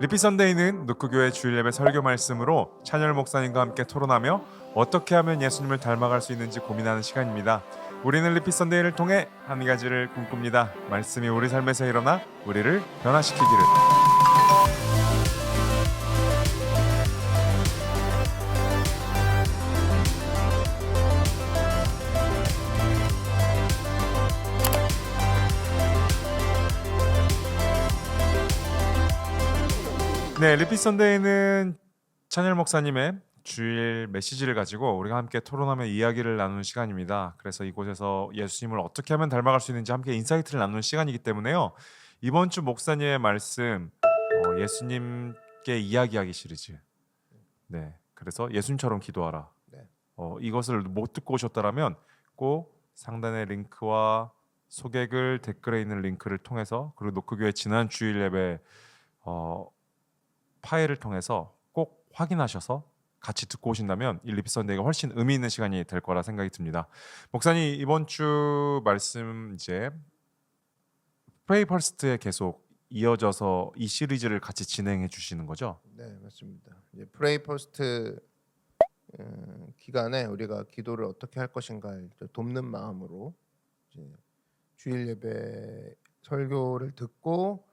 리피 선데이는 노크교회 주일 예배 설교 말씀으로 찬열 목사님과 함께 토론하며 어떻게 하면 예수님을 닮아갈 수 있는지 고민하는 시간입니다. 우리는 리피 선데이를 통해 한 가지를 꿈꿉니다. 말씀이 우리 삶에서 일어나 우리를 변화시키기를. 네, 리피 선데이는 찬열 목사님의 주일 메시지를 가지고 우리가 함께 토론하며 이야기를 나누는 시간입니다. 그래서 이곳에서 예수님을 어떻게 하면 닮아갈 수 있는지 함께 인사이트를 나누는 시간이기 때문에요. 이번 주 목사님의 말씀 예수님께 이야기하기 시리즈. 네, 그래서 예수님처럼 기도하라. 네. 이것을 못 듣고 오셨다라면 꼭 상단의 링크와 소개글 댓글에 있는 링크를 통해서 그리고 노크교회 지난 주일 예배 파일을 통해서 꼭 확인하셔서 같이 듣고 오신다면 이 리피 선데이가 훨씬 의미 있는 시간이 될 거라 생각이 듭니다. 목사님 이번 주 말씀 이제 프레이 퍼스트에 계속 이어져서 이 시리즈를 같이 진행해 주시는 거죠? 네, 맞습니다. 이제 프레이 퍼스트 기간에 우리가 기도를 어떻게 할 것인가를 돕는 마음으로 이제 주일 예배 설교를 듣고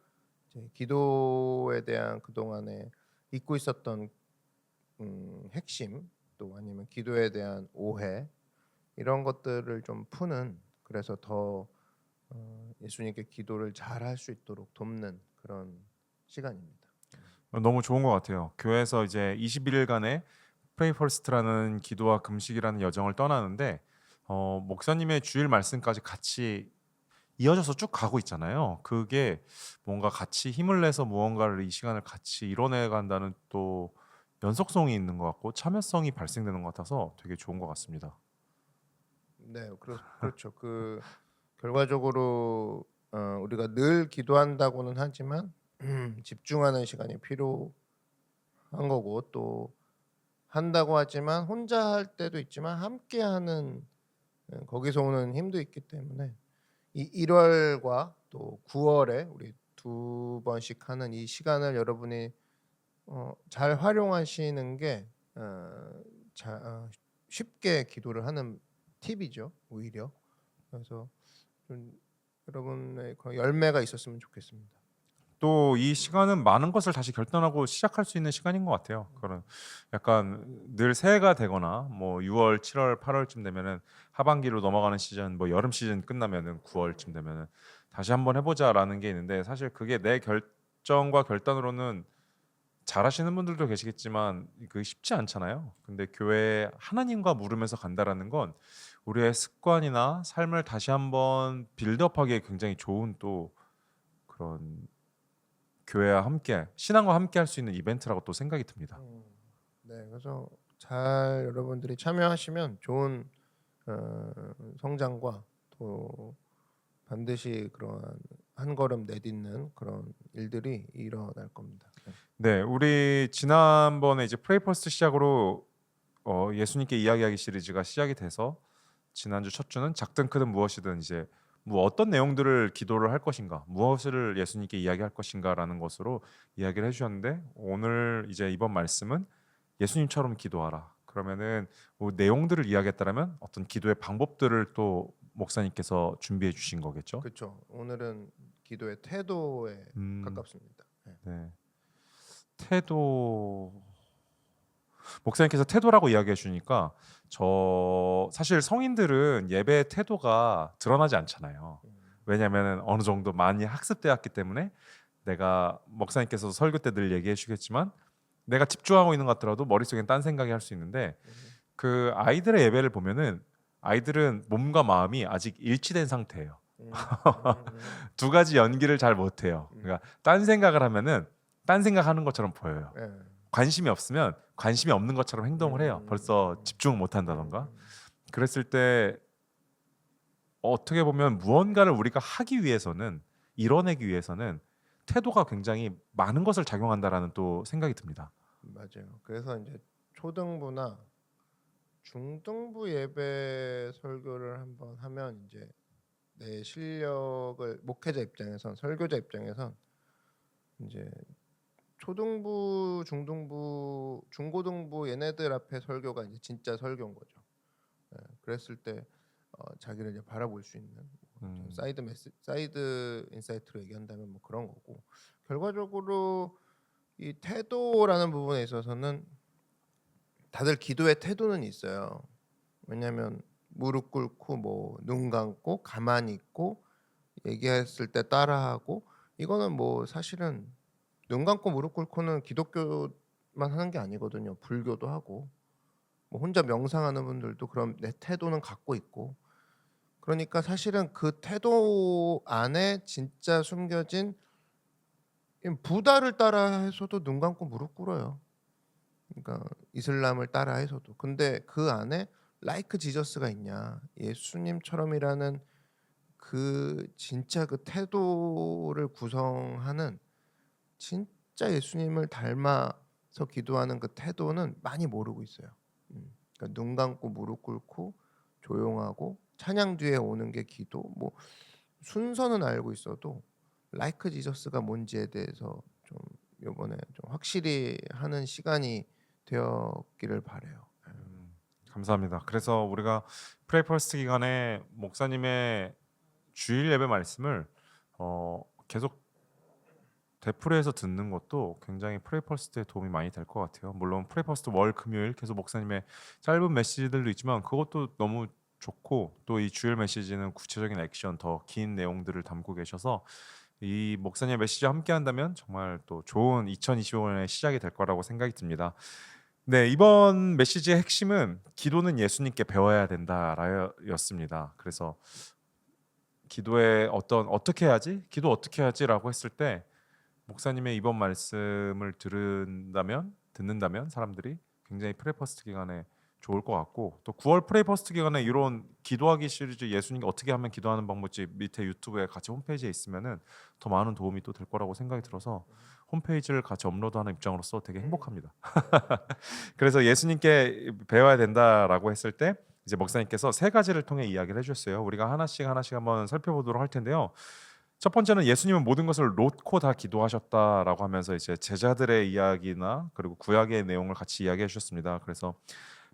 이제 기도에 대한 그동안에 잊고 있었던 핵심 또 아니면 기도에 대한 오해 이런 것들을 좀 푸는 그래서 더 예수님께 기도를 잘 할 수 있도록 돕는 그런 시간입니다. 너무 좋은 것 같아요. 교회에서 이제 21일간의 프레이 퍼스트라는 기도와 금식이라는 여정을 떠나는데 목사님의 주일 말씀까지 같이 이어져서 쭉 가고 있잖아요. 그게 뭔가 같이 힘을 내서 무언가를 이 시간을 같이 이뤄내 간다는 또 연속성이 있는 것 같고 참여성이 발생되는 것 같아서 되게 좋은 것 같습니다. 네, 그렇죠. 그 결과적으로 우리가 늘 기도한다고는 하지만 집중하는 시간이 필요한 거고 또 한다고 하지만 혼자 할 때도 있지만 함께하는 거기서 오는 힘도 있기 때문에 이 1월과 또 9월에 우리 두 번씩 하는 이 시간을 여러분이 잘 활용하시는 게 쉽게 기도를 하는 팁이죠 오히려. 그래서 좀 여러분의 그 열매가 있었으면 좋겠습니다. 또 이 시간은 많은 것을 다시 결단하고 시작할 수 있는 시간인 것 같아요. 그런 약간 늘 새해가 되거나 뭐 6월, 7월, 8월쯤 되면은 하반기로 넘어가는 시즌, 뭐 여름 시즌 끝나면은 9월쯤 되면은 다시 한번 해보자라는 게 있는데 사실 그게 내 결정과 결단으로는 잘하시는 분들도 계시겠지만 그 쉽지 않잖아요. 근데 교회에 하나님과 물으면서 간다라는 건 우리의 습관이나 삶을 다시 한번 빌드업하기에 굉장히 좋은 또 그런 교회와 함께 신앙과 함께 할 수 있는 이벤트라고 또 생각이 듭니다. 네, 그래서 잘 여러분들이 참여하시면 좋은 성장과 또 반드시 그러한 한 걸음 내딛는 그런 일들이 일어날 겁니다. 네. 네, 우리 지난번에 이제 프레이퍼스트 시작으로 예수님께 이야기하기 시리즈가 시작이 돼서 지난주 첫 주는 작든 크든 무엇이든 이제 뭐 어떤 내용들을 기도를 할 것인가, 무엇을 예수님께 이야기할 것인가라는 것으로 이야기를 해주셨는데 오늘 이제 이번 말씀은 예수님처럼 기도하라. 그러면은 뭐 내용들을 이야기했다면 어떤 기도의 방법들을 또 목사님께서 준비해 주신 거겠죠? 그렇죠. 오늘은 기도의 태도에 음, 가깝습니다. 네. 네. 태도 목사님께서 태도라고 이야기해 주니까 저 사실 성인들은 예배 태도가 드러나지 않잖아요. 왜냐하면 어느 정도 많이 학습되었기 때문에 내가 목사님께서 설교 때 늘 얘기해 주겠지만 내가 집중하고 있는 것 같더라도 머릿속엔 딴 생각이 할 수 있는데 그 아이들의 예배를 보면은 아이들은 몸과 마음이 아직 일치된 상태예요. 음, 두 가지 연기를 잘 못해요. 그러니까 딴 생각을 하면은 딴 생각하는 것처럼 보여요. 네. 관심이 없으면 관심이 없는 것처럼 행동을 해요. 벌써 집중을 못 한다던가. 그랬을 때 어떻게 보면 무언가를 우리가 하기 위해서는 이뤄내기 위해서는 태도가 굉장히 많은 것을 작용한다라는 또 생각이 듭니다. 맞아요. 그래서 이제 초등부나 중등부 예배 설교를 한번 하면 이제 내 실력을 목회자 입장에선 설교자 입장에선 이제 초등부, 중등부, 중고등부 얘네들 앞에 설교가 이제 진짜 설교인 거죠. 예, 그랬을 때 자기를 이제 바라볼 수 있는 좀 음. 사이드 인사이트로 얘기한다면 뭐 그런 거고, 결과적으로 이 태도라는 부분에 있어서는 다들 기도의 태도는 있어요. 왜냐하면 무릎 꿇고 뭐 눈 감고 가만히 있고 얘기했을 때 따라하고, 이거는 뭐 사실은 눈 감고 무릎 꿇고는 기독교만 하는 게 아니거든요. 불교도 하고 뭐 혼자 명상하는 분들도 그런 내 태도는 갖고 있고, 그러니까 사실은 그 태도 안에 진짜 숨겨진 이 부다를 따라해서도 눈 감고 무릎 꿇어요. 그러니까 이슬람을 따라해서도. 근데 그 안에 라이크 지저스가 있냐, 예수님처럼이라는 그 진짜 그 태도를 구성하는, 진짜 예수님을 닮아서 기도하는 그 태도는 많이 모르고 있어요. 그러니까 눈 감고 무릎 꿇고 조용하고 찬양 뒤에 오는 게 기도, 뭐 순서는 알고 있어도 라이크 지저스가 뭔지에 대해서 좀 요번에 좀 확실히 하는 시간이 되었기를 바라요. 감사합니다. 그래서 우리가 프레이 퍼스트 기간에 목사님의 주일 예배 말씀을 계속 되풀이해서 듣는 것도 굉장히 프레이 퍼스트에 도움이 많이 될 것 같아요. 물론 프레이 퍼스트 월 금요일 계속 목사님의 짧은 메시지들도 있지만 그것도 너무 좋고, 또 이 주일 메시지는 구체적인 액션, 더 긴 내용들을 담고 계셔서 이 목사님의 메시지와 함께 한다면 정말 또 좋은 2025년의 시작이 될 거라고 생각이 듭니다. 네, 이번 메시지의 핵심은 기도는 예수님께 배워야 된다였습니다. 그래서 기도에 어떻게 해야지? 기도 어떻게 해야지라고 했을 때 목사님의 이번 말씀을 듣는다면 사람들이 굉장히 프레퍼스트 기간에 좋을 것 같고, 또 9월 프레퍼스트 기간에 이런 기도하기 시리즈 예수님께 어떻게 하면 기도하는 방법집 밑에 유튜브에 같이 홈페이지에 있으면은 더 많은 도움이 또 될 거라고 생각이 들어서 홈페이지를 같이 업로드하는 입장으로서 되게 행복합니다. 그래서 예수님께 배워야 된다라고 했을 때 이제 목사님께서 세 가지를 통해 이야기를 해주셨어요. 우리가 하나씩 한번 살펴보도록 할 텐데요. 첫 번째는 예수님은 모든 것을 놓고 다 기도하셨다라고 하면서 이제 제자들의 이야기나 그리고 구약의 내용을 같이 이야기해 주셨습니다. 그래서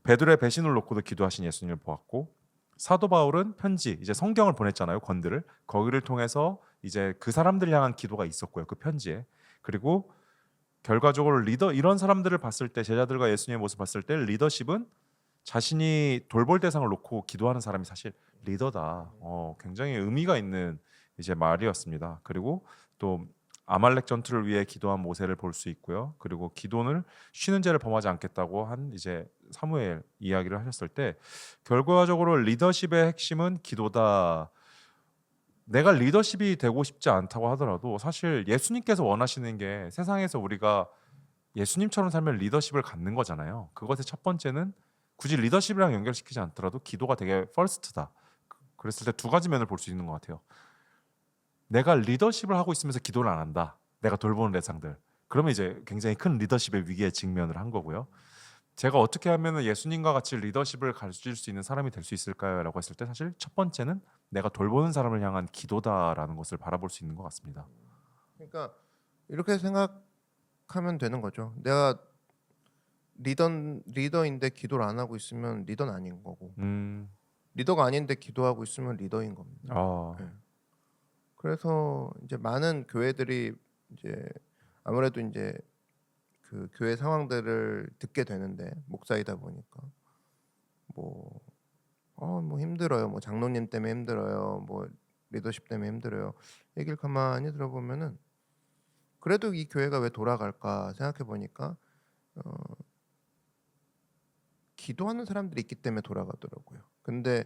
베드로의 배신을 놓고도 기도하신 예수님을 보았고, 사도 바울은 편지, 이제 성경을 보냈잖아요. 건들을 거기를 통해서 이제 그 사람들 향한 기도가 있었고요. 그 편지에. 그리고 결과적으로 이런 사람들을 봤을 때, 제자들과 예수님의 모습을 봤을 때 리더십은 자신이 돌볼 대상을 놓고 기도하는 사람이 사실 리더다. 굉장히 의미가 있는 이제 말이었습니다. 그리고 또 아말렉 전투를 위해 기도한 모세를 볼 수 있고요. 그리고 기도는 쉬는 죄를 범하지 않겠다고 한 이제 사무엘 이야기를 하셨을 때, 결과적으로 리더십의 핵심은 기도다. 내가 리더십이 되고 싶지 않다고 하더라도 사실 예수님께서 원하시는 게 세상에서 우리가 예수님처럼 살면 리더십을 갖는 거잖아요. 그것의 첫 번째는 굳이 리더십이랑 연결시키지 않더라도 기도가 되게 퍼스트다. 그랬을 때 두 가지 면을 볼 수 있는 것 같아요. 내가 리더십을 하고 있으면서 기도를 안 한다. 내가 돌보는 대상들. 그러면 이제 굉장히 큰 리더십의 위기에 직면을 한 거고요. 제가 어떻게 하면 예수님과 같이 리더십을 가질 수 있는 사람이 될 수 있을까요? 라고 했을 때 사실 첫 번째는 내가 돌보는 사람을 향한 기도다라는 것을 바라볼 수 있는 것 같습니다. 그러니까 이렇게 생각하면 되는 거죠. 내가 리더인데 기도를 안 하고 있으면 리더는 아닌 거고, 음, 리더가 아닌데 기도하고 있으면 리더인 겁니다. 아, 예. 그래서 이제 많은 교회들이 이제 아무래도 이제 그 교회 상황들을 듣게 되는데, 목사이다 보니까 뭐 뭐 힘들어요. 뭐 장로님 때문에 힘들어요. 뭐 리더십 때문에 힘들어요. 얘기를 가만히 들어보면은 그래도 이 교회가 왜 돌아갈까 생각해 보니까 어 기도하는 사람들이 있기 때문에 돌아가더라고요. 근데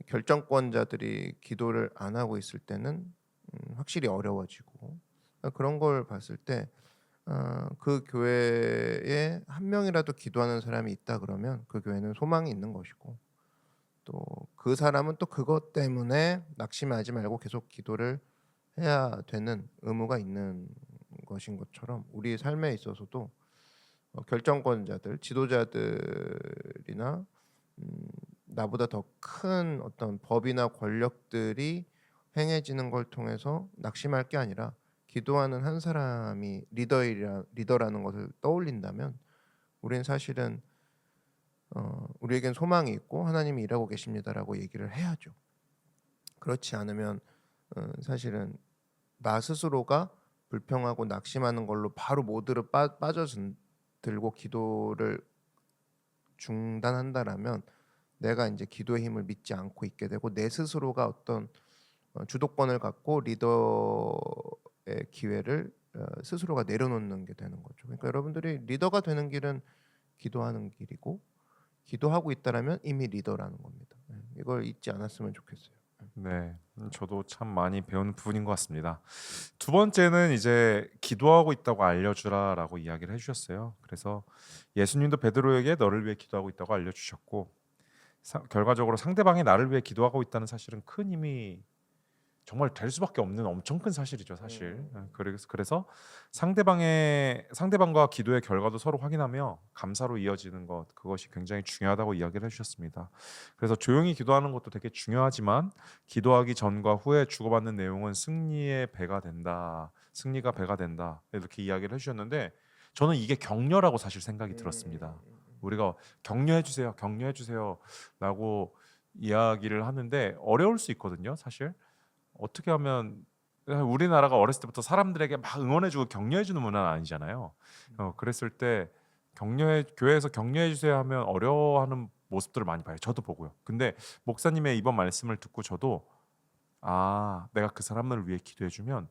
결정권자들이 기도를 안 하고 있을 때는 확실히 어려워지고, 그런 걸 봤을 때 그 교회에 한 명이라도 기도하는 사람이 있다 그러면 그 교회는 소망이 있는 것이고, 또 그 사람은 또 그것 때문에 낙심하지 말고 계속 기도를 해야 되는 의무가 있는 것인 것처럼, 우리 삶에 있어서도 결정권자들, 지도자들이나 나보다 더 큰 어떤 법이나 권력들이 행해지는 걸 통해서 낙심할 게 아니라 기도하는 한 사람이 리더라는 것을 떠올린다면 우리는 사실은 우리에겐 소망이 있고 하나님이 일하고 계십니다라고 얘기를 해야죠. 그렇지 않으면 사실은 나 스스로가 불평하고 낙심하는 걸로 바로 모드로 빠져들고 기도를 중단한다라면 내가 이제 기도의 힘을 믿지 않고 있게 되고 내 스스로가 어떤 주도권을 갖고 리더의 기회를 스스로가 내려놓는 게 되는 거죠. 그러니까 여러분들이 리더가 되는 길은 기도하는 길이고 기도하고 있다라면 이미 리더라는 겁니다. 이걸 잊지 않았으면 좋겠어요. 네, 저도 참 많이 배우는 부분인 것 같습니다. 두 번째는 이제 기도하고 있다고 알려주라라고 이야기를 해주셨어요. 그래서 예수님도 베드로에게 너를 위해 기도하고 있다고 알려주셨고 결과적으로 상대방이 나를 위해 기도하고 있다는 사실은 큰 힘이 정말 될 수밖에 없는 엄청 큰 사실이죠, 사실. 그래서 상대방과 기도의 결과도 서로 확인하며 감사로 이어지는 것, 그것이 굉장히 중요하다고 이야기를 해주셨습니다. 그래서 조용히 기도하는 것도 되게 중요하지만 기도하기 전과 후에 주고받는 내용은 승리가 배가 된다 이렇게 이야기를 해주셨는데 저는 이게 격려라고 사실 생각이 들었습니다. 우리가 격려해 주세요라고 이야기를 하는데 어려울 수 있거든요, 사실. 어떻게 하면 우리나라가 어렸을 때부터 사람들에게 막 응원해주고 격려해주는 문화는 아니잖아요. 그랬을 때 교회에서 격려해 주세요 하면 어려워하는 모습들을 많이 봐요. 저도 보고요. 근데 목사님의 이번 말씀을 듣고 저도 내가 그 사람을 위해 기도해주면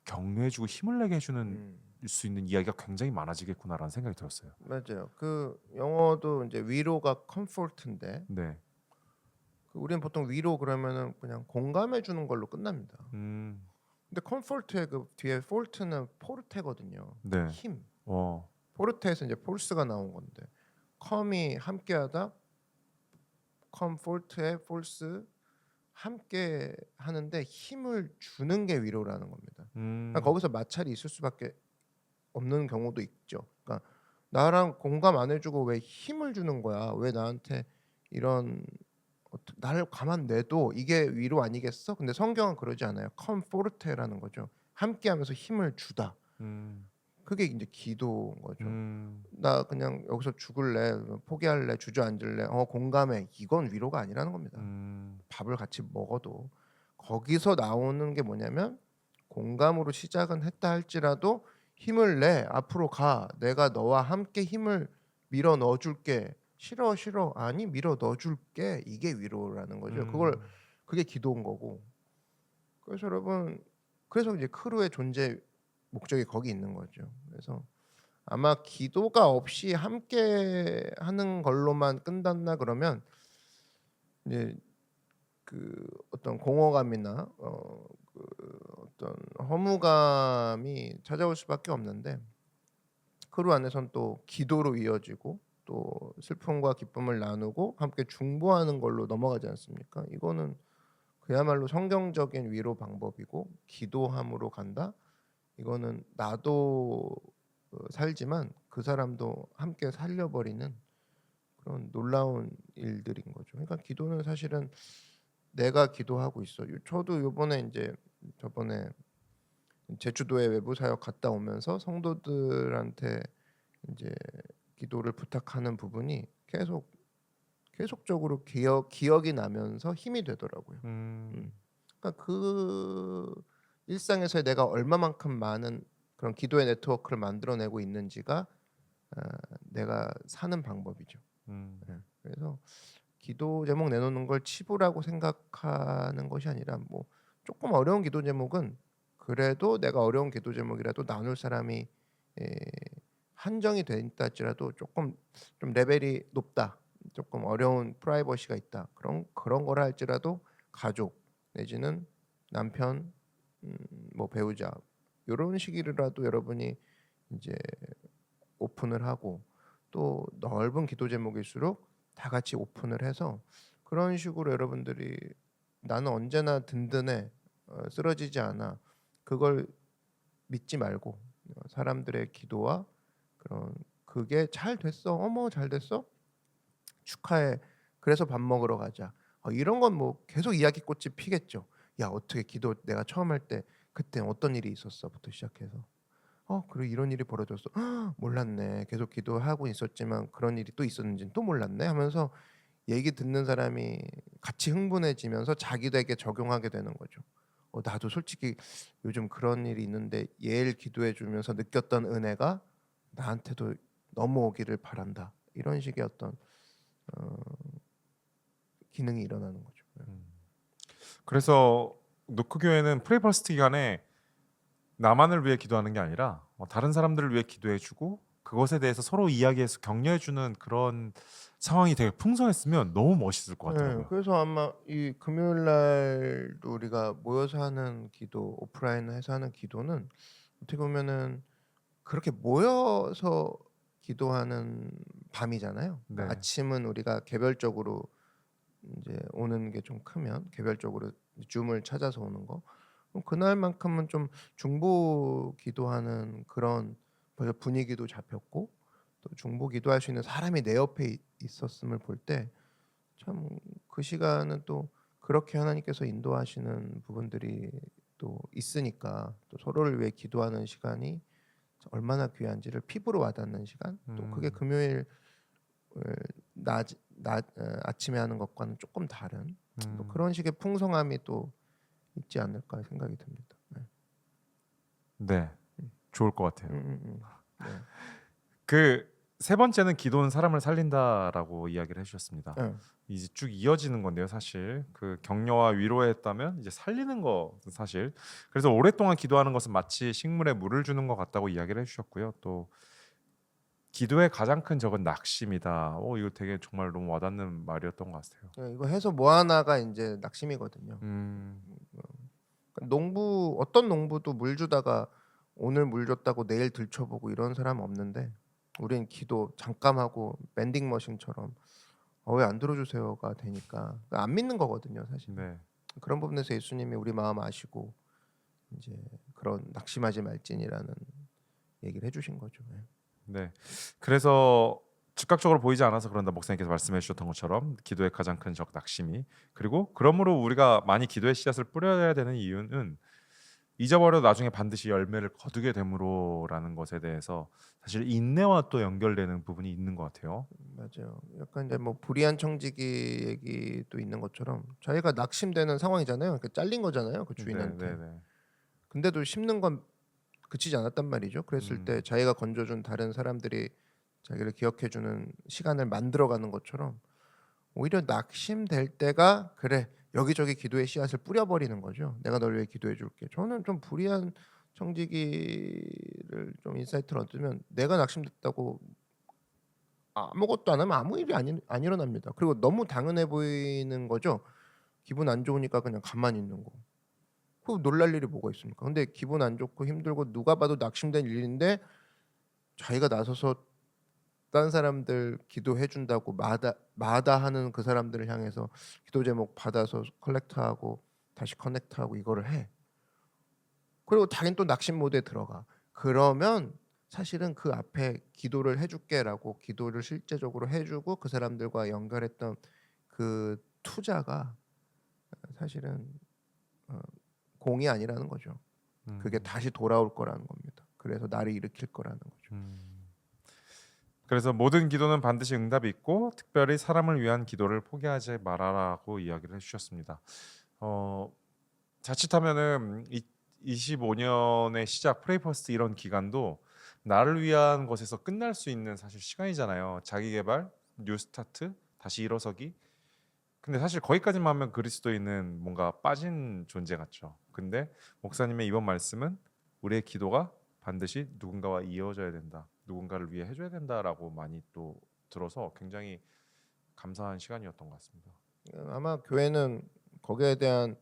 격려해주고 힘을 내게 해주는 수 있는 이야기가 굉장히 많아지겠구나라는 생각이 들었어요. 맞아요. 그 영어도 이제 위로가 comfort인데 네, 우리는 보통 위로 그러면은 그냥 공감해 주는 걸로 끝납니다. 근데 comfort의 그 뒤에 fort는 포르테거든요. 네, 힘. 어, 포르테에서 이제 force가 나온 건데 com이 함께하다, comfort의 force 함께 하는데 힘을 주는 게 위로라는 겁니다. 그러니까 거기서 마찰이 있을 수밖에 없는 경우도 있죠. 그러니까 나랑 공감 안 해주고 왜 힘을 주는 거야? 왜 나한테 이런 나를 가만 내도 이게 위로 아니겠어? 근데 성경은 그러지 않아요. 컴포르테라는 거죠. 함께하면서 힘을 주다. 음, 그게 이제 기도인 거죠. 음, 나 그냥 여기서 죽을래, 포기할래, 주저앉을래. 공감해. 이건 위로가 아니라는 겁니다. 밥을 같이 먹어도 거기서 나오는 게 뭐냐면 공감으로 시작은 했다 할지라도 힘을 내. 앞으로 가. 내가 너와 함께 힘을 밀어 넣어줄게. 싫어 싫어. 아니 밀어 넣어줄게. 이게 위로라는 거죠. 그게 기도인 거고. 그래서 여러분 그래서 이제 크루의 존재 목적이 거기 있는 거죠. 그래서 아마 기도가 없이 함께 하는 걸로만 끝났나 그러면 이제 그 어떤 공허감이나 어떤 허무감이 찾아올 수밖에 없는데 크루 안에선 또 기도로 이어지고 또 슬픔과 기쁨을 나누고 함께 중보하는 걸로 넘어가지 않습니까? 이거는 그야말로 성경적인 위로 방법이고 기도함으로 간다. 이거는 나도 살지만 그 사람도 함께 살려버리는 그런 놀라운 일들인 거죠. 그러니까 기도는 사실은 내가 기도하고 있어. 저도 요번에 이제 저번에 제주도에 외부 사역 갔다 오면서 성도들한테 이제 기도를 부탁하는 부분이 계속적으로 기억이 나면서 힘이 되더라고요. 그러니까 그 일상에서 내가 얼마만큼 많은 그런 기도의 네트워크를 만들어내고 있는지가 내가 사는 방법이죠. 그래서 기도 제목 내놓는 걸 치부라고 생각하는 것이 아니라 뭐 조금 어려운 기도 제목은 그래도 내가 어려운 기도 제목이라도 나눌 사람이 에, 한정이 돼 있다 할지라도 조금 좀 레벨이 높다. 조금 어려운 프라이버시가 있다. 그런 거라 할지라도 가족 내지는 남편 뭐 배우자 이런 식이라도 여러분이 이제 오픈을 하고 또 넓은 기도 제목일수록 다 같이 오픈을 해서 그런 식으로 여러분들이 나는 언제나 든든해 쓰러지지 않아 그걸 믿지 말고 사람들의 기도와 그런 그게 잘 됐어 어머 잘 됐어 축하해 그래서 밥 먹으러 가자 이런 건 뭐 계속 이야기꽃이 피겠죠. 야 어떻게 기도 내가 처음 할 때 그때 어떤 일이 있었어부터 시작해서 그리고 이런 일이 벌어졌어. 몰랐네. 계속 기도하고 있었지만 그런 일이 또 있었는지는 또 몰랐네 하면서 얘기 듣는 사람이 같이 흥분해지면서 자기에게 적용하게 되는 거죠. 나도 솔직히 요즘 그런 일이 있는데 얘를 기도해 주면서 느꼈던 은혜가 나한테도 넘어오기를 바란다. 이런 식의 어떤 어 기능이 일어나는 거죠. 네. 그래서 노크 교회는 프레이버스트 기간에 나만을 위해 기도하는 게 아니라 다른 사람들을 위해 기도해주고 그것에 대해서 서로 이야기해서 격려해주는 그런 상황이 되게 풍성했으면 너무 멋있을 것 네, 같더라고요. 그래서 아마 이 금요일 날도 우리가 모여서 하는 기도, 오프라인에서 하는 기도는 어떻게 보면은 그렇게 모여서 기도하는 밤이잖아요. 그러니까 네. 아침은 우리가 개별적으로 이제 오는 게 좀 크면 개별적으로 줌을 찾아서 오는 거. 그럼 그날만큼은 좀 중보 기도하는 그런 벌써 분위기도 잡혔고 또 중보 기도할 수 있는 사람이 내 옆에 있었음을 볼 때 참 그 시간은 또 그렇게 하나님께서 인도하시는 부분들이 또 있으니까 또 서로를 위해 기도하는 시간이 얼마나 귀한지를 피부로 와닿는 시간 또 그게 음, 금요일 아침에 하는 것과는 조금 다른 또 음, 그런 식의 풍성함이 또 있지 않을까 생각이 듭니다. 네. 네, 음. 좋을 것 같아요. 네. 그 세 번째는 기도는 사람을 살린다라고 이야기를 해주셨습니다. 네. 이제 쭉 이어지는 건데요, 사실 그 격려와 위로했다면 이제 살리는 거 사실. 그래서 오랫동안 기도하는 것은 마치 식물에 물을 주는 것 같다고 이야기를 해주셨고요. 또 기도의 가장 큰 적은 낙심이다. 이거 되게 정말 너무 와닿는 말이었던 것 같아요. 네, 이거 해서 뭐 하나가 이제 낙심이거든요. 음, 그러니까 농부 어떤 농부도 물 주다가 오늘 물 줬다고 내일 들춰보고 이런 사람 없는데 우리는 기도 잠깐 하고 밴딩 머신처럼 왜 안 들어주세요가 되니까 안 믿는 거거든요 사실은. 네, 그런 부분에서 예수님이 우리 마음 아시고 이제 그런 낙심하지 말지니라는 얘기를 해주신 거죠. 예. 네. 그래서 즉각적으로 보이지 않아서 그런다 목사님께서 말씀해 주셨던 것처럼 기도의 가장 큰 적 낙심이 그리고 그러므로 우리가 많이 기도의 씨앗을 뿌려야 되는 이유는 잊어버려도 나중에 반드시 열매를 거두게 됨으로라는 것에 대해서 사실 인내와 또 연결되는 부분이 있는 것 같아요. 맞아요. 약간 이제 뭐 불의한 청지기 얘기도 있는 것처럼 자기가 낙심되는 상황이잖아요. 그러니까 잘린 거잖아요, 그 네, 네, 주인한테. 네. 근데도 심는 건 그치지 않았단 말이죠. 그랬을 때 음, 자기가 건져준 다른 사람들이 자기를 기억해주는 시간을 만들어가는 것처럼 오히려 낙심될 때가 그래 여기저기 기도의 씨앗을 뿌려버리는 거죠. 내가 널 위해 기도해줄게. 저는 좀 불의한 청지기를 좀 인사이트를 얻으면 내가 낙심됐다고 아무것도 안 하면 아무 일이 안 일어납니다. 그리고 너무 당연해 보이는 거죠. 기분 안 좋으니까 그냥 가만히 있는 거. 그 놀랄 일이 뭐가 있습니까? 근데 기분 안 좋고 힘들고 누가 봐도 낙심된 일인데 자기가 나서서 딴 사람들 기도해 준다고 마다하는 그 사람들을 향해서 기도 제목 받아서 컬렉트하고 다시 커넥트하고 이거를 해. 그리고 자기는 또 낙심 모드에 들어가. 그러면 사실은 그 앞에 기도를 해 줄게라고 기도를 실제적으로 해 주고 그 사람들과 연결했던 그 투자가 사실은 어 공이 아니라는 거죠. 그게 음, 다시 돌아올 거라는 겁니다. 그래서 나를 일으킬 거라는 거죠. 음. 그래서 모든 기도는 반드시 응답이 있고 특별히 사람을 위한 기도를 포기하지 말아라고 이야기를 해주셨습니다. 어, 자칫하면은 25년의 시작 프레이퍼스트 이런 기간도 나를 위한 것에서 끝날 수 있는 사실 시간이잖아요. 자기 개발, 뉴 스타트, 다시 일어서기. 근데 사실 거기까지만 하면 그리스도인은 뭔가 빠진 존재 같죠. 근데 목사님의 이번 말씀은 우리의 기도가 반드시 누군가와 이어져야 된다. 누군가를 위해 해줘야 된다라고 많이 또 들어서 굉장히 감사한 시간이었던 것 같습니다. 아마 교회는 거기에 대한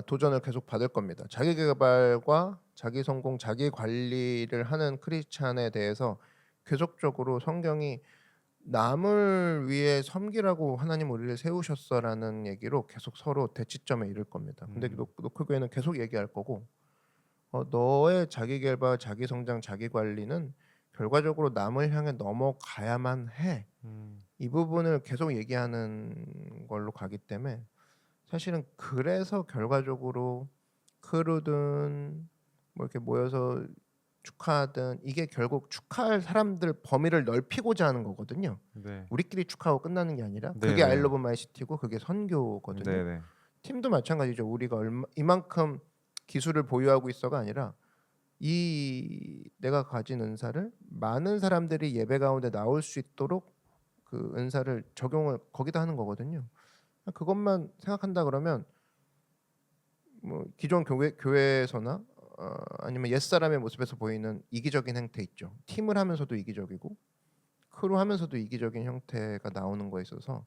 도전을 계속 받을 겁니다. 자기 계발과 자기 성공, 자기 관리를 하는 크리스찬에 대해서 계속적으로 성경이 남을 위해 섬기라고 하나님 우리를 세우셨어라는 얘기로 계속 서로 대치점에 이를 겁니다. 근데 음, 노크 교회는 계속 얘기할 거고 너의 자기 계발, 자기 성장, 자기 관리는 결과적으로 남을 향해 넘어가야만 해. 음, 이 부분을 계속 얘기하는 걸로 가기 때문에 사실은 그래서 결과적으로 크루든 뭐 이렇게 모여서 축하하든 이게 결국 축하할 사람들 범위를 넓히고자 하는 거거든요. 네. 우리끼리 축하하고 끝나는 게 아니라 그게 I 네네. Love My City고 그게 선교거든요. 네네. 팀도 마찬가지죠. 우리가 이만큼 기술을 보유하고 있어가 아니라 이 내가 가진 은사를 많은 사람들이 예배 가운데 나올 수 있도록 그 은사를 적용을 거기다 하는 거거든요. 그것만 생각한다 그러면 뭐 기존 교회에서나 아니면 옛사람의 모습에서 보이는 이기적인 행태 있죠. 팀을 하면서도 이기적이고 크루 하면서도 이기적인 형태가 나오는 거에 있어서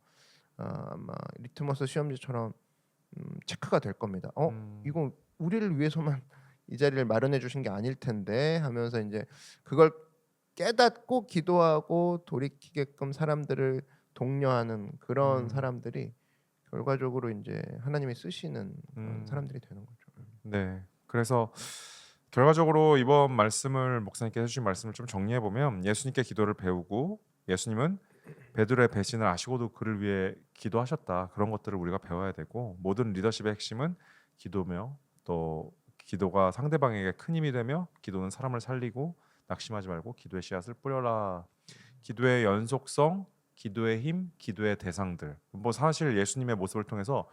아마 리트머스 시험지처럼 체크가 될 겁니다. 음. 이거 우리를 위해서만 이 자리를 마련해 주신 게 아닐 텐데 하면서 이제 그걸 깨닫고 기도하고 돌이키게끔 사람들을 독려하는 그런 음. 사람들이 결과적으로 이제 하나님이 쓰시는 그런 음. 사람들이 되는 거죠. 네. 그래서 결과적으로 이번 말씀을 목사님께서 해주신 말씀을 좀 정리해 보면 예수님께 기도를 배우고 예수님은 베드로의 배신을 아시고도 그를 위해 기도하셨다. 그런 것들을 우리가 배워야 되고 모든 리더십의 핵심은 기도며 또 기도가 상대방에게 큰 힘이 되며 기도는 사람을 살리고 낙심하지 말고 기도의 씨앗을 뿌려라. 기도의 연속성, 기도의 힘, 기도의 대상들. 뭐 사실 예수님의 모습을 통해서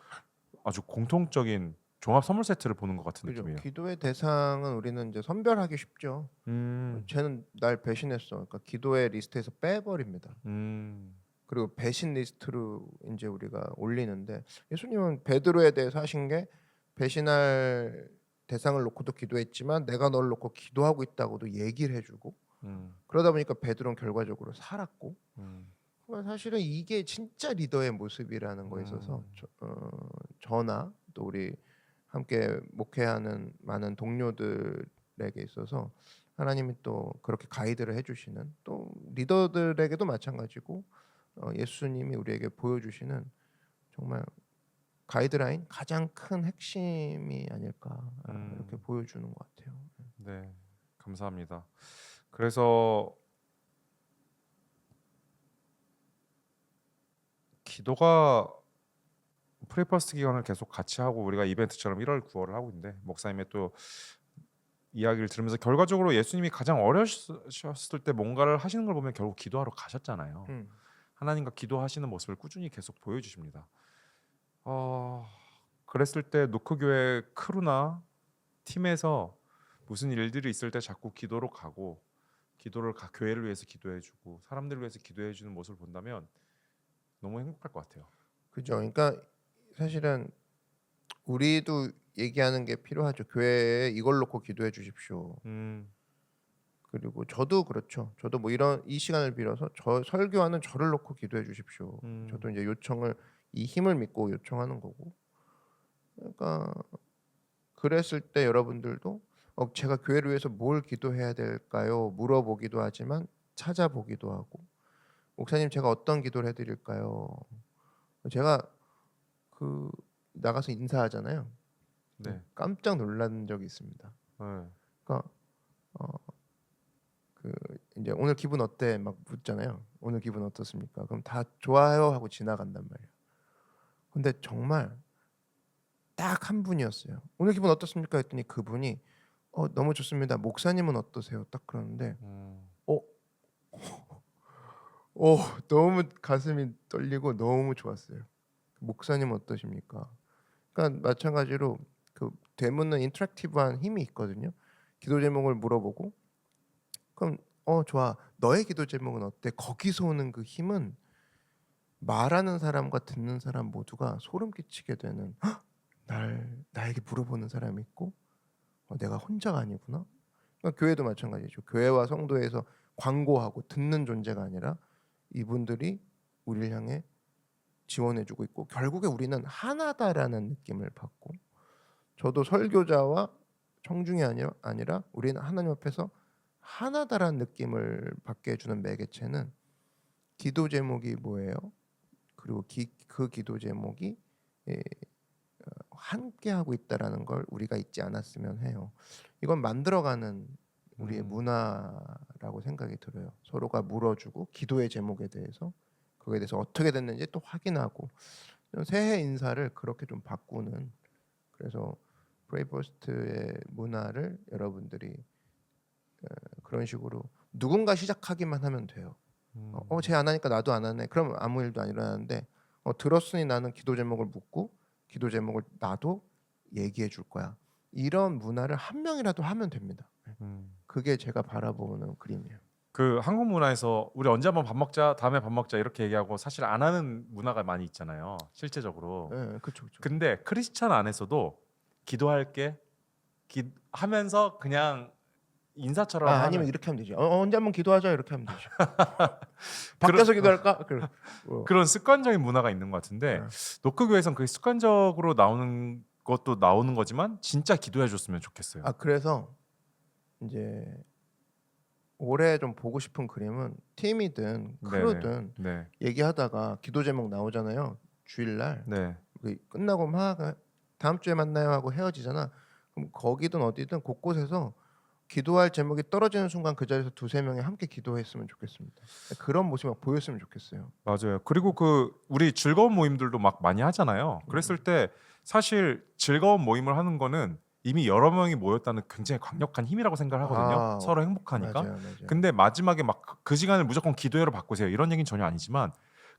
아주 공통적인 종합 선물 세트를 보는 것 같은 그죠. 느낌이에요. 기도의 대상은 우리는 이제 선별하기 쉽죠. 음, 쟤는 날 배신했어. 그러니까 기도의 리스트에서 빼버립니다. 음, 그리고 배신 리스트로 이제 우리가 올리는데 예수님은 베드로에 대해서 하신 게 배신할 대상을 놓고도 기도했지만 내가 널 놓고 기도하고 있다고도 얘기를 해주고 음, 그러다 보니까 베드로는 결과적으로 살았고 음, 그러니까 사실은 이게 진짜 리더의 모습이라는 거에 있어서 음, 저나 또 우리 함께 목회하는 많은 동료들에게 있어서 하나님이 또 그렇게 가이드를 해주시는 또 리더들에게도 마찬가지고 예수님이 우리에게 보여주시는 정말 가이드라인 가장 큰 핵심이 아닐까 이렇게 음. 보여주는 것 같아요. 네, 감사합니다. 그래서 기도가 프리퍼스트 기간을 계속 같이 하고 우리가 이벤트처럼 1월, 9월을 하고 있는데 목사님의 또 이야기를 들으면서 결과적으로 예수님이 가장 어려셨을 때 뭔가를 하시는 걸 보면 결국 기도하러 가셨잖아요. 음, 하나님과 기도하시는 모습을 꾸준히 계속 보여주십니다. 어, 그랬을 때 노크 교회 크루나 팀에서 무슨 일들이 있을 때 자꾸 기도로 가고 기도를 교회를 위해서 기도해주고 사람들을 위해서 기도해주는 모습을 본다면 너무 행복할 것 같아요. 그죠. 그러니까 사실은 우리도 얘기하는 게 필요하죠. 교회에 이걸 놓고 기도해 주십시오. 음, 그리고 저도 그렇죠. 저도 뭐 이런 이 시간을 빌어서 저 설교하는 저를 놓고 기도해 주십시오. 저도 음, 이제 요청을 이 힘을 믿고 요청하는 거고. 그러니까 그랬을 때 여러분들도 제가 교회를 위해서 뭘 기도해야 될까요? 물어보기도 하지만 찾아보기도 하고 목사님 제가 어떤 기도를 해드릴까요? 제가 그 나가서 인사하잖아요. 네, 깜짝 놀란 적이 있습니다. 네, 그러니까 어, 그 이제 오늘 기분 어때? 막 묻잖아요. 오늘 기분 어떻습니까? 그럼 다 좋아요 하고 지나간단 말이에요. 근데 정말 딱 한 분이었어요. 오늘 기분 어떻습니까? 했더니 그분이 너무 좋습니다. 목사님은 어떠세요? 딱 그러는데 음, 어, 어 너무 가슴이 떨리고 너무 좋았어요. 목사님 어떠십니까? 그러니까 마찬가지로 그 되묻는 인터랙티브한 힘이 있거든요. 기도 제목을 물어보고 그럼 좋아. 너의 기도 제목은 어때? 거기서 오는 그 힘은 말하는 사람과 듣는 사람 모두가 소름 끼치게 되는 "헉! 나에게 물어보는 사람이 있고 내가 혼자가 아니구나. 그러니까 교회도 마찬가지죠. 교회와 성도에서 광고하고 듣는 존재가 아니라 이분들이 우리를 향해 지원해주고 있고 결국에 우리는 하나다라는 느낌을 받고 저도 설교자와 청중이 아니라 우리는 하나님 앞에서 하나다라는 느낌을 받게 해주는 매개체는 기도 제목이 뭐예요? 그리고 그 기도 제목이 예, 함께 하고 있다라는 걸 우리가 잊지 않았으면 해요. 이건 만들어가는 우리의 음, 문화라고 생각이 들어요. 서로가 물어주고 기도의 제목에 대해서 그거에 대해서 어떻게 됐는지 또 확인하고 새해 인사를 그렇게 좀 바꾸는 그래서 프레이 퍼스트의 문화를 여러분들이 그런 식으로 누군가 시작하기만 하면 돼요. 음. 쟤 안 하니까 나도 안 하네. 그럼 아무 일도 안 일어나는데 들었으니 나는 기도 제목을 묻고 기도 제목을 나도 얘기해 줄 거야. 이런 문화를 한 명이라도 하면 됩니다. 음. 그게 제가 바라보는 그림이에요. 그 한국 문화에서 우리 언제 한번 밥 먹자, 다음에 밥 먹자 이렇게 얘기하고 사실 안 하는 문화가 많이 있잖아요. 실제적으로. 예, 그렇죠, 그렇죠. 근데 크리스천 안에서도 기도할게 하면서 그냥 인사처럼 아니면 하는 이렇게 하면 되죠. 언제 한번 기도하자 이렇게 하면 되죠. 밖에서 기도할까? 그런 습관적인 문화가 있는 것 같은데 노크 교회에선 그게 습관적으로 나오는 것도 나오는 거지만 진짜 기도해 줬으면 좋겠어요. 그래서 이제 올해 좀 보고 싶은 그림은 팀이든 크루든 네. 얘기하다가 기도 제목 나오잖아요. 주일날 네. 끝나고 막 다음 주에 만나요 하고 헤어지잖아. 그럼 거기든 어디든 곳곳에서 기도할 제목이 떨어지는 순간 그 자리에서 두세 명이 함께 기도했으면 좋겠습니다. 그런 모습을 보였으면 좋겠어요. 맞아요. 그리고 그 우리 즐거운 모임들도 막 많이 하잖아요. 그랬을 때 사실 즐거운 모임을 하는 거는 이미 여러 명이 모였다는 굉장히 강력한 힘이라고 생각을 하거든요. 서로 행복하니까. 맞아요, 맞아요. 근데 마지막에 막 그 시간을 무조건 기도회로 바꾸세요. 이런 얘기는 전혀 아니지만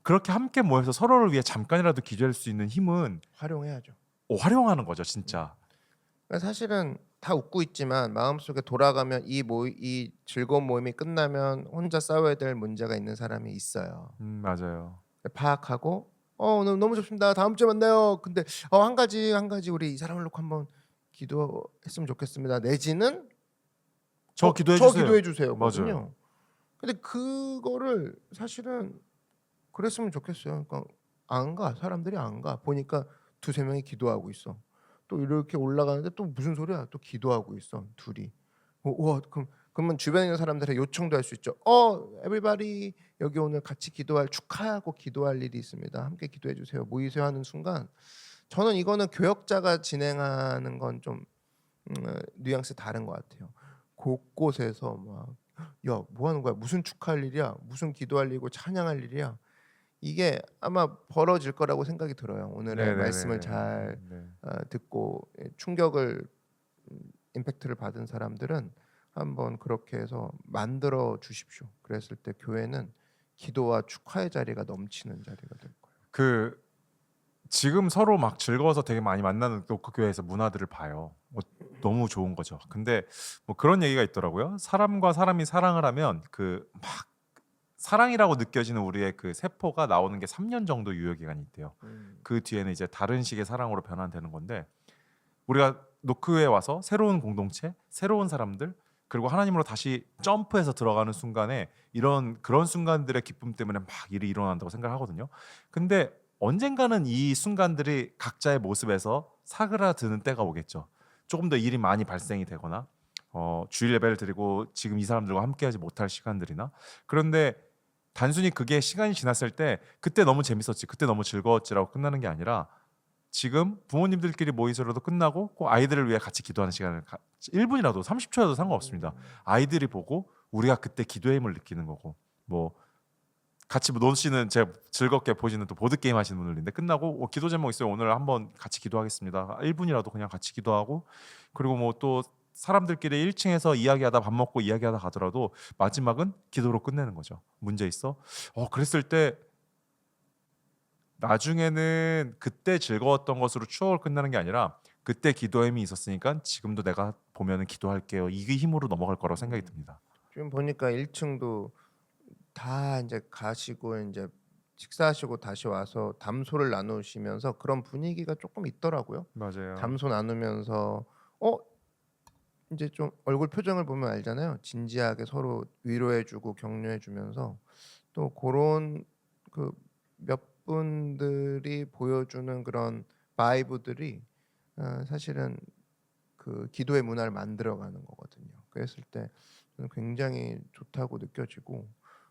그렇게 함께 모여서 서로를 위해 잠깐이라도 기도할 수 있는 힘은 활용해야죠. 활용하는 거죠, 진짜. 사실은 다 웃고 있지만 마음속에 돌아가면 이 즐거운 모임이 끝나면 혼자 싸워야 될 문제가 있는 사람이 있어요. 맞아요. 파악하고 오늘 너무 좋습니다. 다음 주에 만나요. 근데 한 가지 우리 이 사람을 놓고 한번 기도했으면 좋겠습니다. 내지는 저 기도해 저 주세요. 기도해 주세요. 맞아요. 거든요. 근데 그거를 사실은 그랬으면 좋겠어요. 그러니까 안 가. 사람들이 안 가. 보니까 두세 명이 기도하고 있어. 또 이렇게 올라가는데 또 무슨 소리야? 또 기도하고 있어. 둘이. 와, 그러면 주변에 있는 사람들의 요청도 할 수 있죠. 에브리바디 여기 오늘 같이 축하하고 기도할 일이 있습니다. 함께 기도해 주세요. 모이세요 하는 순간 저는 이거는 교역자가 진행하는 건 좀 뉘앙스 다른 것 같아요. 곳곳에서 막 야, 뭐 하는 거야? 무슨 축하할 일이야? 무슨 기도할 일이고 찬양할 일이야? 이게 아마 벌어질 거라고 생각이 들어요. 오늘의 말씀을 잘 네. 듣고 충격을 임팩트를 받은 사람들은 한번 그렇게 해서 만들어 주십시오. 그랬을 때 교회는 기도와 축하의 자리가 넘치는 자리가 될 거예요. 그 지금 서로 막 즐거워서 되게 많이 만나는 그 교회에서 문화들을 봐요. 너무 좋은 거죠. 근데 뭐 그런 얘기가 있더라고요. 사람과 사람이 사랑을 하면 그 막 사랑이라고 느껴지는 우리의 그 세포가 나오는 게 3년 정도 유효 기간이 있대요. 그 뒤에는 이제 다른 식의 사랑으로 변환되는 건데 우리가 노크에 와서 새로운 공동체, 새로운 사람들 그리고 하나님으로 다시 점프해서 들어가는 순간에 그런 순간들의 기쁨 때문에 막 일이 일어난다고 생각하거든요. 근데 언젠가는 이 순간들이 각자의 모습에서 사그라드는 때가 오겠죠. 조금 더 일이 많이 발생이 되거나 주일 예배를 드리고 지금 이 사람들과 함께하지 못할 시간들이나 그런데 단순히 그게 시간이 지났을 때 그때 너무 재밌었지, 그때 너무 즐거웠지라고 끝나는 게 아니라 지금 부모님들끼리 모이서라도 끝나고 꼭 아이들을 위해 같이 기도하는 시간을 1분이라도 30초라도 상관없습니다. 아이들이 보고 우리가 그때 기도의 힘을 느끼는 거고 뭐 같이 노시는 제가 즐겁게 보시는 또 보드 게임 하시는 분들인데 끝나고 기도 제목 있어요. 오늘 한번 같이 기도하겠습니다. 1분이라도 그냥 같이 기도하고 그리고 뭐 또 사람들끼리 1층에서 이야기하다 밥 먹고 이야기하다 가더라도 마지막은 기도로 끝내는 거죠. 문제 있어? 그랬을 때 나중에는 그때 즐거웠던 것으로 추억을 끝나는 게 아니라 그때 기도의 힘이 있었으니까 지금도 내가 보면은 기도할게요. 이게 힘으로 넘어갈 거라고 생각이 듭니다. 지금 보니까 1층도 다 이제 가시고 이제 식사하시고 다시 와서 담소를 나누시면서 그런 분위기가 조금 있더라고요. 맞아요. 담소 나누면서 이제 좀 얼굴 표정을 보면 알잖아요. 진지하게 서로 위로해주고 격려해주면서 또 그런 그 몇 분들이 보여주는 그런 바이브들이 사실은 그 기도의 문화를 만들어가는 거거든요. 그랬을 때 저는 굉장히 좋다고 느껴지고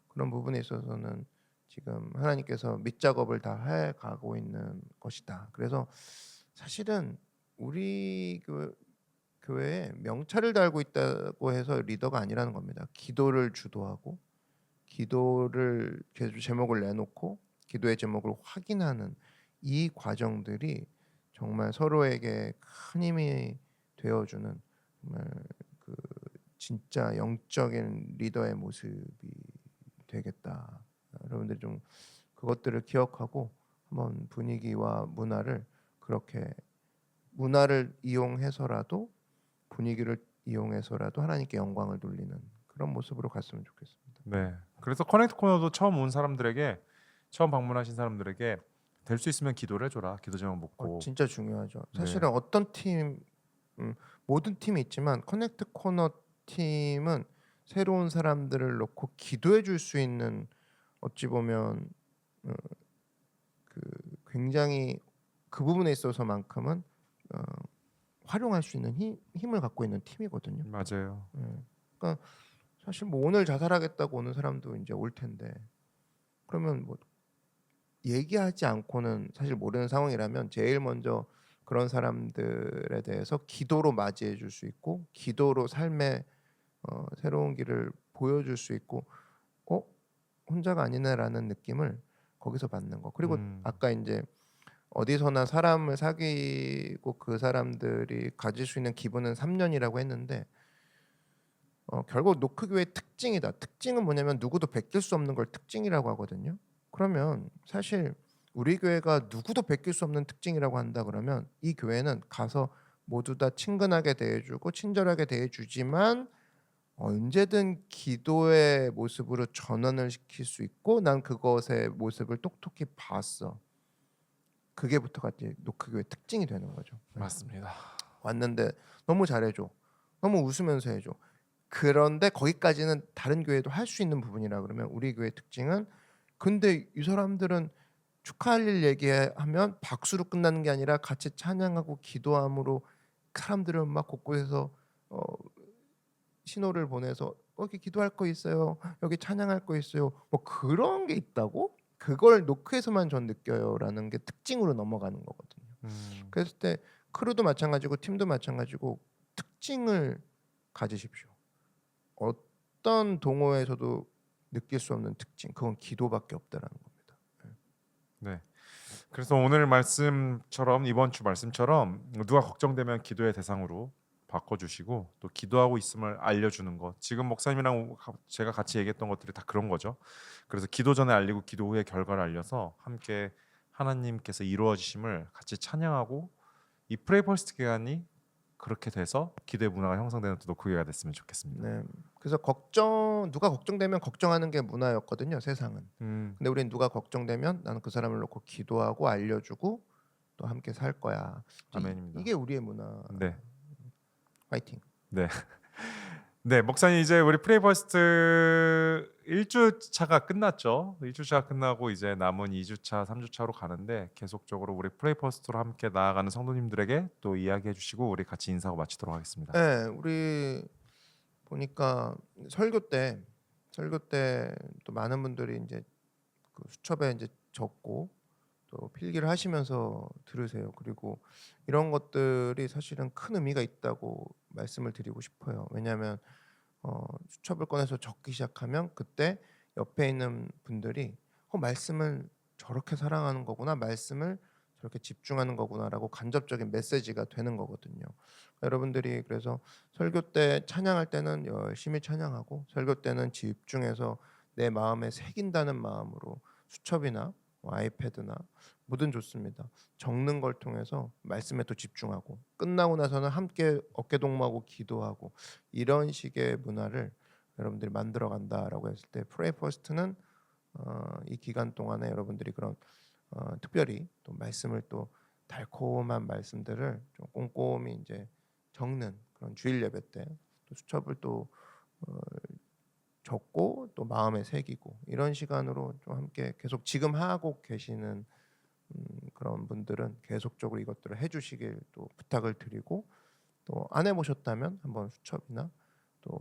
그런 부분에 있어서는 지금 하나님께서 밑작업을 다 해가고 있는 것이다. 그래서 사실은 우리 교회에 명찰을 달고 있다고 해서 리더가 아니라는 겁니다. 기도를 주도하고 기도를 제목을 내놓고 기도의 제목을 확인하는 이 과정들이 정말 서로에게 큰 힘이 되어주는 정말 그 진짜 영적인 리더의 모습이 되겠다. 여러분들이 좀 그것들을 기억하고 한번 분위기와 문화를 그렇게 문화를 이용해서라도 분위기를 이용해서라도 하나님께 영광을 돌리는 그런 모습으로 갔으면 좋겠습니다. 네. 그래서 커넥트 코너도 처음 온 사람들에게 처음 방문하신 사람들에게 될 수 있으면 기도를 해줘라. 기도 제목 묻고. 진짜 중요하죠. 네. 사실은 어떤 팀 모든 팀이 있지만 커넥트 코너 팀은 새로운 사람들을 놓고 기도해 줄 수 있는 어찌 보면 어, 그 굉장히 그 부분에 있어서만큼은 어, 활용할 수 있는 힘을 갖고 있는 팀이거든요. 맞아요. 그러니까 사실 뭐 오늘 자살하겠다고 오는 사람도 이제 올 텐데 그러면 뭐 얘기하지 않고는 사실 모르는 상황이라면 제일 먼저 그런 사람들에 대해서 기도로 맞이해 줄 수 있고 기도로 삶의 새로운 길을 보여줄 수 있고 어 혼자가 아니네라는 느낌을 거기서 받는 거. 그리고 아까 이제 어디서나 사람을 사귀고 그 사람들이 가질 수 있는 기분은 3년이라고 했는데 결국 노크교의 특징이다. 특징은 뭐냐면 누구도 베낄 수 없는 걸 특징이라고 하거든요. 그러면 사실 우리 교회가 누구도 베낄 수 없는 특징이라고 한다 그러면 이 교회는 가서 모두 다 친근하게 대해주고 친절하게 대해주지만 언제든 기도의 모습으로 전환을 시킬 수 있고 난 그것의 모습을 똑똑히 봤어. 그게부터가 이제 노크교의 특징이 되는 거죠. 맞습니다. 왔는데 너무 잘해줘. 너무 웃으면서 해줘. 그런데 거기까지는 다른 교회도 할 수 있는 부분이라 그러면 우리 교회 특징은 근데 이 사람들은 축하할 일 얘기하면 박수로 끝나는 게 아니라 같이 찬양하고 기도함으로 사람들은 막 곳곳에서 어, 신호를 보내서 여기 기도할 거 있어요. 여기 찬양할 거 있어요. 뭐 그런 게 있다고? 그걸 노크에서만 전 느껴요라는 게 특징으로 넘어가는 거거든요. 그랬을 때 크루도 마찬가지고 팀도 마찬가지고 특징을 가지십시오. 어떤 동호회에서도 느낄 수 없는 특징, 그건 기도밖에 없다라는 겁니다. 네. 그래서 오늘 말씀처럼 이번 주 말씀처럼 누가 걱정되면 기도의 대상으로 바꿔주시고 또 기도하고 있음을 알려주는 것. 지금 목사님이랑 제가 같이 얘기했던 것들이 다 그런 거죠. 그래서 기도 전에 알리고 기도 후에 결과를 알려서 함께 하나님께서 이루어지심을 같이 찬양하고 이 프레이 퍼스트 기간이 그렇게 돼서 기도의 문화가 형성되는 또 노크기가 됐으면 좋겠습니다. 네. 그래서 누가 걱정되면 걱정하는 게 문화였거든요, 세상은. 근데 우리는 누가 걱정되면 나는 그 사람을 놓고 기도하고 알려주고 또 함께 살 거야. 아멘입니다. 이게 우리의 문화. 네. 파이팅. 네. 네, 목사님 이제 우리 프레이버스트 1주차가 끝났죠. 1주차가 끝나고 이제 남은 2주차, 3주차로 가는데 계속적으로 우리 프레이버스트로 함께 나아가는 성도님들에게 또 이야기해 주시고 우리 같이 인사하고 마치도록 하겠습니다. 네, 우리 보니까 설교 때 또 많은 분들이 이제 그 수첩에 이제 적고 또 필기를 하시면서 들으세요. 그리고 이런 것들이 사실은 큰 의미가 있다고 말씀을 드리고 싶어요. 왜냐하면 수첩을 꺼내서 적기 시작하면 그때 옆에 있는 분들이 말씀을 저렇게 사랑하는 거구나, 말씀을 저렇게 집중하는 거구나라고 간접적인 메시지가 되는 거거든요. 여러분들이 그래서 설교 때 찬양할 때는 열심히 찬양하고 설교 때는 집중해서 내 마음에 새긴다는 마음으로 수첩이나 아이패드나 뭐든 좋습니다. 적는 걸 통해서 말씀에 또 집중하고 끝나고 나서는 함께 어깨동무하고 기도하고 이런 식의 문화를 여러분들이 만들어 간다라고 했을 때 프레이 퍼스트는 이 기간 동안에 여러분들이 그런 특별히 또 말씀을 또 달콤한 말씀들을 좀 꼼꼼히 이제 적는 그런 주일 예배 때 또 수첩을 또 적고 또 마음에 새기고 이런 시간으로 좀 함께 계속 지금 하고 계시는 그런 분들은 계속적으로 이것들을 해주시길 또 부탁을 드리고 또 안 해보셨다면 한번 수첩이나 또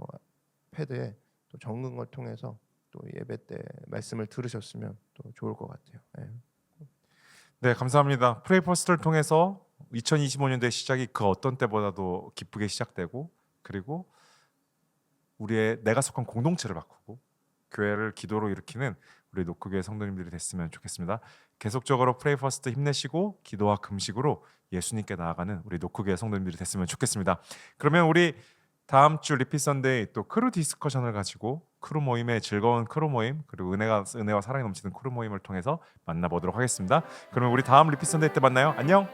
패드에 또 적는 걸 통해서 또 예배 때 말씀을 들으셨으면 또 좋을 것 같아요. 네. 네, 감사합니다. 프레이버스트를 통해서 2025년도의 시작이 그 어떤 때보다도 기쁘게 시작되고 그리고 우리의 내가 속한 공동체를 바꾸고 교회를 기도로 일으키는 우리 노크교회 성도님들이 됐으면 좋겠습니다. 계속적으로 프레이 퍼스트 힘내시고 기도와 금식으로 예수님께 나아가는 우리 노크교회 성도님들이 됐으면 좋겠습니다. 그러면 우리 다음 주 리피 선데이 또 크루 디스커션을 가지고 크루 모임의 즐거운 크루 모임 그리고 은혜와 사랑이 넘치는 크루 모임을 통해서 만나보도록 하겠습니다. 그러면 우리 다음 리피 선데이 때 만나요. 안녕.